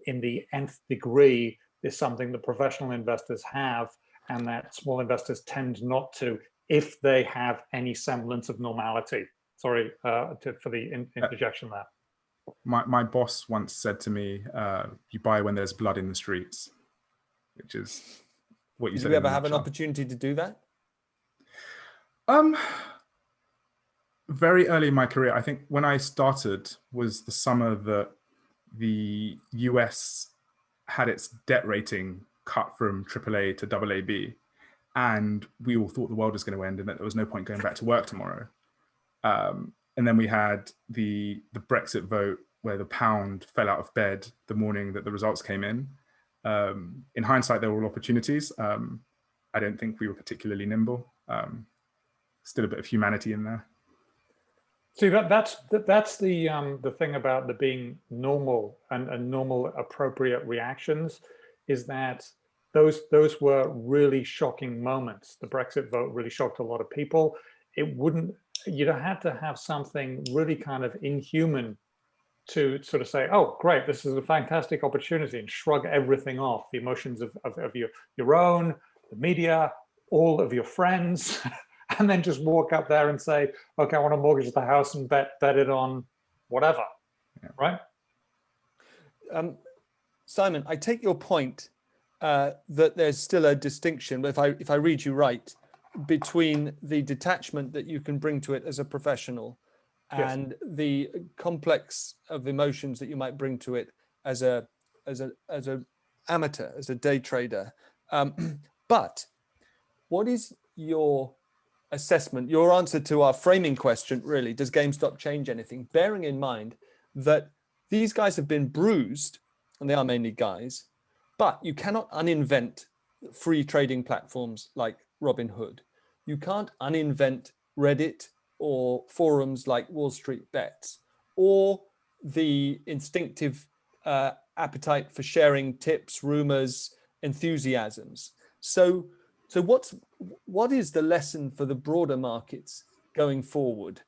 in the nth degree is something that professional investors have, and that small investors tend not to if they have any semblance of normality. Sorry for the interjection there. My boss once said to me, you buy when there's blood in the streets, which is what you said. Did you ever have an opportunity to do that? Very early in my career, I think when I started was the summer that the US had its debt rating cut from AAA to AAB, and we all thought the world was going to end and that there was no point going back to work tomorrow. And then we had the Brexit vote where the pound fell out of bed the morning that the results came in. In hindsight, there were all opportunities. I don't think we were particularly nimble. Still a bit of humanity in there. See, that's the thing about the being normal and normal appropriate reactions, is that those were really shocking moments. The Brexit vote really shocked a lot of people. You'd have to have something really kind of inhuman to sort of say, oh, great, this is a fantastic opportunity, and shrug everything off, the emotions of your own, the media, all of your friends, and then just walk up there and say, okay, I want to mortgage the house and bet it on whatever, yeah. Right? Simon, I take your point that there's still a distinction, if I read you right, between the detachment that you can bring to it as a professional and yes, the complex of emotions that you might bring to it as a amateur, as a day trader. But what is your assessment, your answer to our framing question, really? Does GameStop change anything? Bearing in mind that these guys have been bruised, and they are mainly guys, but you cannot uninvent free trading platforms like Robinhood. You can't uninvent Reddit or forums like Wall Street Bets, or the instinctive appetite for sharing tips, rumors, enthusiasms. So what is the lesson for the broader markets going forward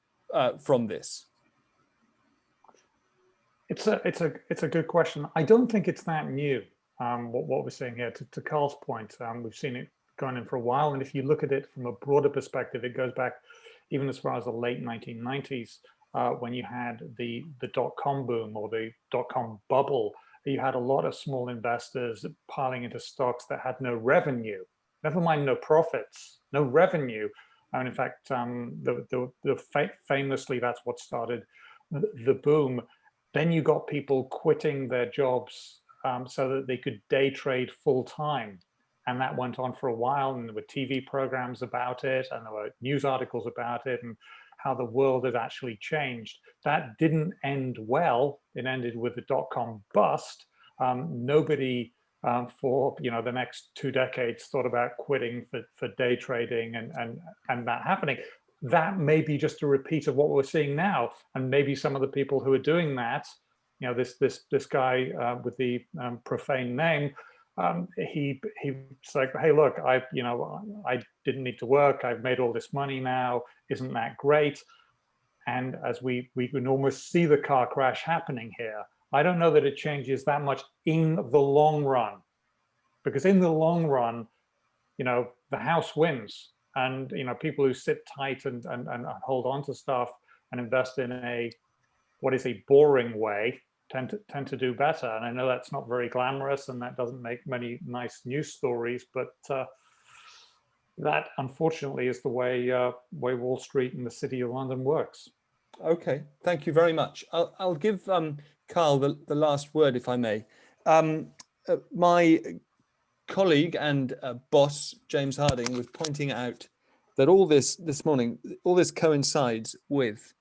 from this? It's a good question. I don't think it's that new. What we're seeing here, to Carl's point, we've seen it going in for a while, and if you look at it from a broader perspective, it goes back even as far as the late 1990s, when you had the dot-com boom or the dot-com bubble. You had a lot of small investors piling into stocks that had no revenue, never mind no profits, no revenue, And in fact, famously, that's what started the boom. Then you got people quitting their jobs so that they could day trade full time. And that went on for a while, and there were TV programs about it, and there were news articles about it, and how the world had actually changed. That didn't end well. It ended with the dot-com bust. Nobody for the next 2 decades thought about quitting for day trading and that happening. That may be just a repeat of what we're seeing now, and maybe some of the people who are doing that, this guy with the profane name, he's like, hey, look, I didn't need to work. I've made all this money now. Isn't that great? And as we can almost see the car crash happening here, I don't know that it changes that much in the long run, because in the long run, the house wins, and people who sit tight and hold on to stuff and invest in what is a boring way tend to do better. And I know that's not very glamorous, and that doesn't make many nice news stories, but that unfortunately is the way Wall Street and the City of London works. Okay, thank you very much. I'll give Carl the last word, if I may. My colleague and boss, James Harding, was pointing out that all this morning, all this coincides with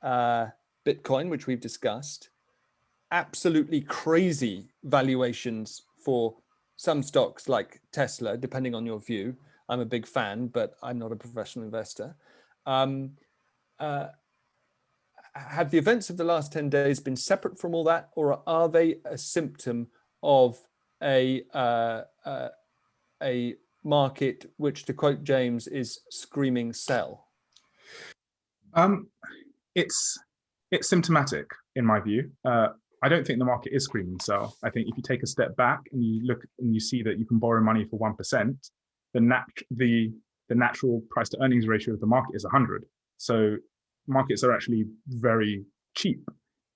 Bitcoin, which we've discussed, absolutely crazy valuations for some stocks like Tesla, depending on your view. I'm a big fan, but I'm not a professional investor. Have the events of the last 10 days been separate from all that, or are they a symptom of a market which, to quote James, is screaming sell? It's symptomatic, in my view. I don't think the market is screaming sell. I think if you take a step back and you look and you see that you can borrow money for 1%, the natural price to earnings ratio of the market is 100. So markets are actually very cheap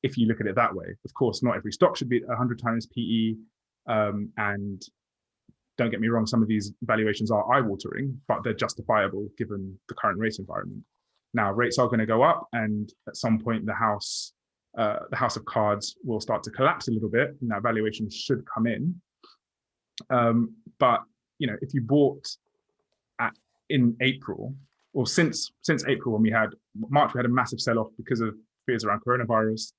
if you look at it that way. Of course, not every stock should be 100 times PE, and don't get me wrong, some of these valuations are eye-watering, but they're justifiable given the current rate environment. Now, rates are going to go up, and at some point the house of cards will start to collapse a little bit, and that valuation should come in. But if you bought in April, or since April, when we had March, we had a massive sell-off because of fears around coronavirus.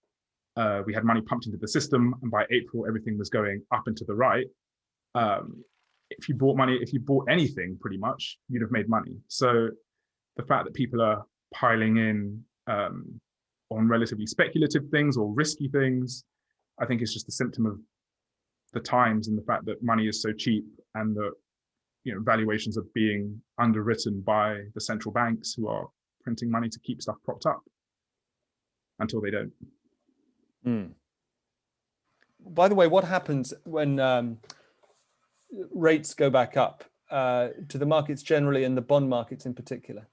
We had money pumped into the system, and by April, everything was going up and to the right. If you bought anything, pretty much, you'd have made money. So the fact that people are piling in on relatively speculative things or risky things, I think is just a symptom of the times and the fact that money is so cheap, and that valuations are being underwritten by the central banks, who are printing money to keep stuff propped up until they don't. By the way, what happens when rates go back up to the markets generally and the bond markets in particular?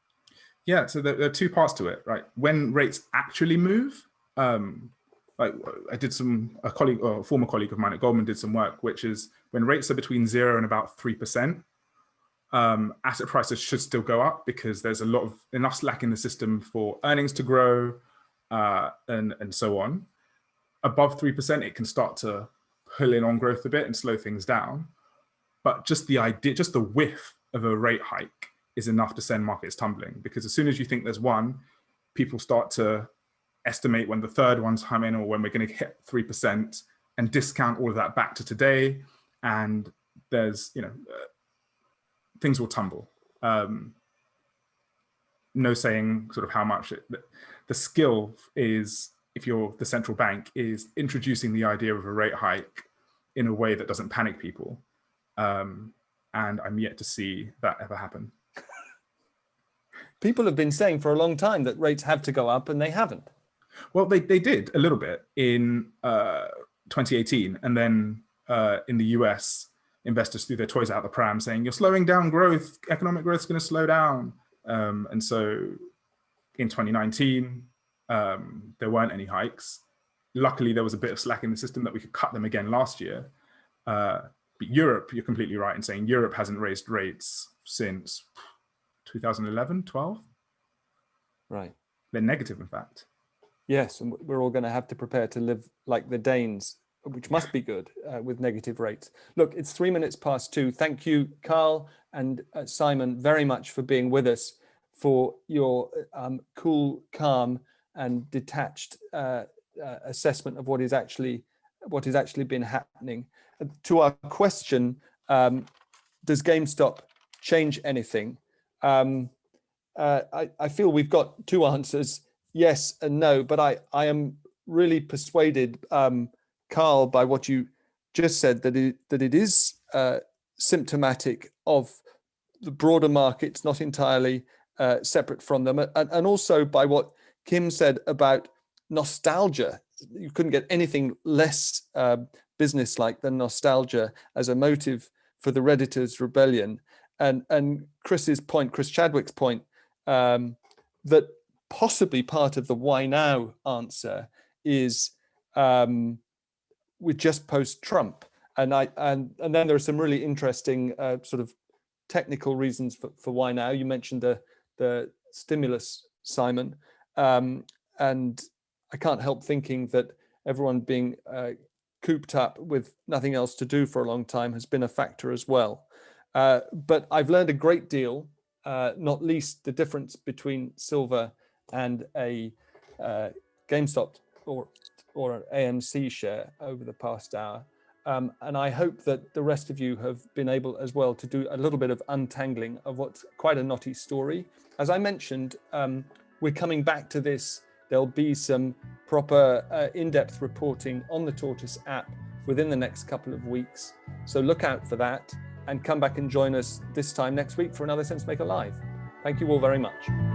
Yeah, so there are two parts to it, right? When rates actually move, like I did a former colleague of mine at Goldman did some work, which is when rates are between 0 and about 3%, asset prices should still go up, because there's enough slack in the system for earnings to grow and so on. Above 3%, it can start to pull in on growth a bit and slow things down. But just the whiff of a rate hike is enough to send markets tumbling, because as soon as you think there's one, people start to estimate when the third one's coming, or when we're going to hit 3%, and discount all of that back to today. And there's, things will tumble. No saying sort of how much the skill is, if you're the central bank, is introducing the idea of a rate hike in a way that doesn't panic people. And I'm yet to see that ever happen. People have been saying for a long time that rates have to go up, and they haven't. Well, they did a little bit in 2018. And then in the US, investors threw their toys out the pram saying, you're slowing down growth, economic growth is going to slow down. And so in 2019, there weren't any hikes. Luckily, there was a bit of slack in the system that we could cut them again last year. But Europe, you're completely right in saying Europe hasn't raised rates since 2011, 12. Right. They're negative, in fact. Yes, and we're all going to have to prepare to live like the Danes, which must be good with negative rates. Look, it's 2:03. Thank you, Carl and Simon, very much for being with us, for your cool, calm, and detached assessment of what is actually been happening. To our question, does GameStop change anything? I feel we've got two answers, yes and no, but I am really persuaded, Carl, by what you just said, that it is symptomatic of the broader markets, not entirely separate from them, and also by what Kim said about nostalgia. You couldn't get anything less business-like than nostalgia as a motive for the Redditors' rebellion. And Chris Chadwick's point, that possibly part of the why now answer is with just post-Trump. And then there are some really interesting sort of technical reasons for why now. You mentioned the stimulus, Simon, and I can't help thinking that everyone being cooped up with nothing else to do for a long time has been a factor as well. But I've learned a great deal, not least the difference between silver and a GameStop or an AMC share over the past hour. And I hope that the rest of you have been able as well to do a little bit of untangling of what's quite a knotty story. As I mentioned, we're coming back to this. There'll be some proper in-depth reporting on the Tortoise app within the next couple of weeks. So look out for that and come back and join us this time next week for another Sensemaker Live. Thank you all very much.